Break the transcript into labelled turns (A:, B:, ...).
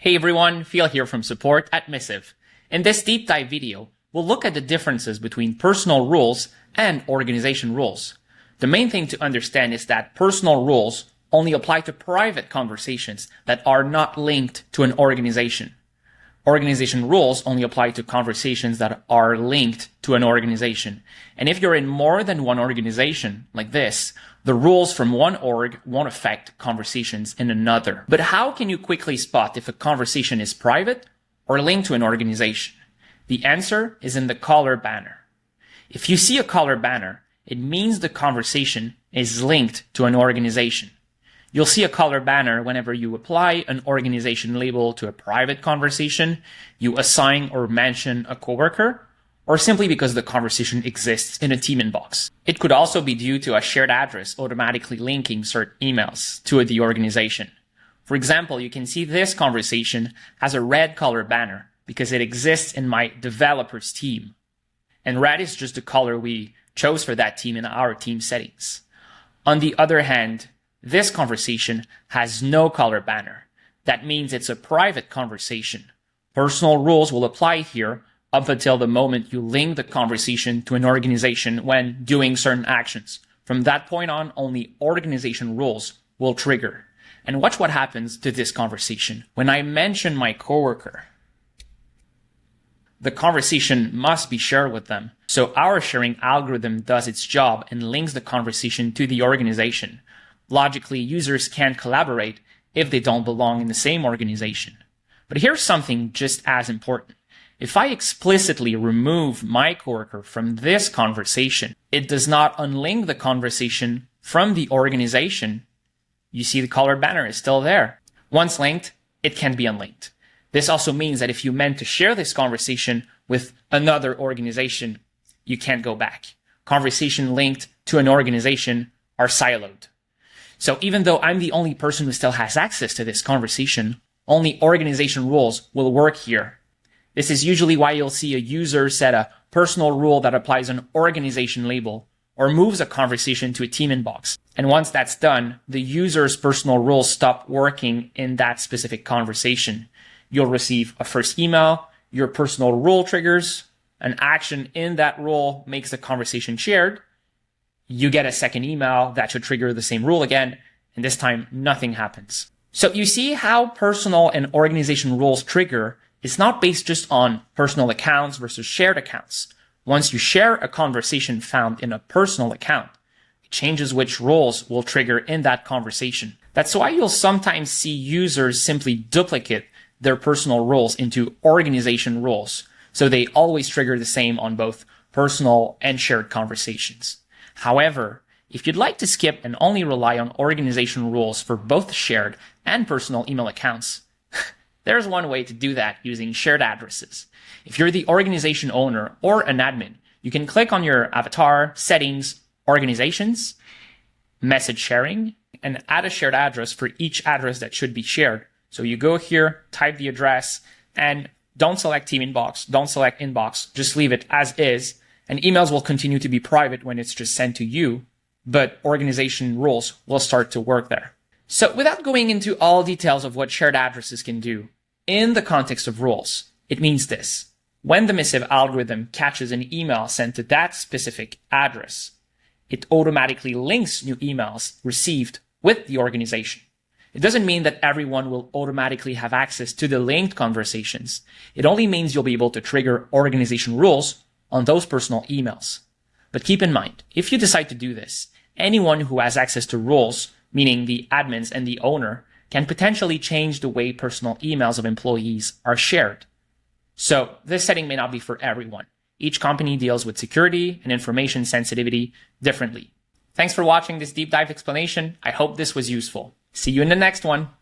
A: Hey everyone, Phil here from support at Missive. In this deep dive video, we'll look at the differences between personal rules and organization rules. The main thing to understand is that personal rules only apply to private conversations that are not linked to an organization. Organization rules only apply to conversations that are linked to an organization. And if you're in more than one organization, like this, the rules from one org won't affect conversations in another. But how can you quickly spot if a conversation is private or linked to an organization? The answer is in the caller banner. If you see a caller banner, it means the conversation is linked to an organization. You'll see a caller banner whenever you apply an organization label to a private conversation, you assign or mention a coworker, or simply because the conversation exists in a team inbox. It could also be due to a shared address automatically linking certain emails to the organization. For example, you can see this conversation has a red color banner because it exists in my developers team. And red is just the color we chose for that team in our team settings. On the other hand, this conversation has no color banner. That means it's a private conversation. Personal rules will apply here up until the moment you link the conversation to an organization when doing certain actions. From that point on, only organization rules will trigger. And watch what happens to this conversation. When I mention my coworker, the conversation must be shared with them. So our sharing algorithm does its job and links the conversation to the organization. Logically, users can't collaborate if they don't belong in the same organization. But here's something just as important. If I explicitly remove my coworker from this conversation, it does not unlink the conversation from the organization. You see the colored banner is still there. Once linked, it can be unlinked. This also means that if you meant to share this conversation with another organization, you can't go back. Conversation linked to an organization are siloed. So even though I'm the only person who still has access to this conversation, only organization rules will work here. This is usually why you'll see a user set a personal rule that applies an organization label or moves a conversation to a team inbox. And once that's done, the user's personal rules stop working in that specific conversation. You'll receive a first email, your personal rule triggers, an action in that rule makes the conversation shared. You get a second email that should trigger the same rule again, and this time nothing happens. So you see how personal and organization rules trigger is not based just on personal accounts versus shared accounts. Once you share a conversation found in a personal account, it changes which rules will trigger in that conversation. That's why you'll sometimes see users simply duplicate their personal rules into organization rules, so they always trigger the same on both personal and shared conversations. However, if you'd like to skip and only rely on organization rules for both shared and personal email accounts, there's one way to do that using shared addresses. If you're the organization owner or an admin, you can click on your avatar, settings, organizations, message sharing, and add a shared address for each address that should be shared. So you go here, type the address, and don't select team inbox, don't select inbox, just leave it as is. And emails will continue to be private when it's just sent to you, but organization rules will start to work there. So without going into all details of what shared addresses can do, in the context of rules, it means this. When the Missive algorithm catches an email sent to that specific address, it automatically links new emails received with the organization. It doesn't mean that everyone will automatically have access to the linked conversations. It only means you'll be able to trigger organization rules on those personal emails. But keep in mind, if you decide to do this, anyone who has access to rules, meaning the admins and the owner, can potentially change the way personal emails of employees are shared. So this setting may not be for everyone. Each company deals with security and information sensitivity differently. Thanks for watching this deep dive explanation. I hope this was useful. See you in the next one.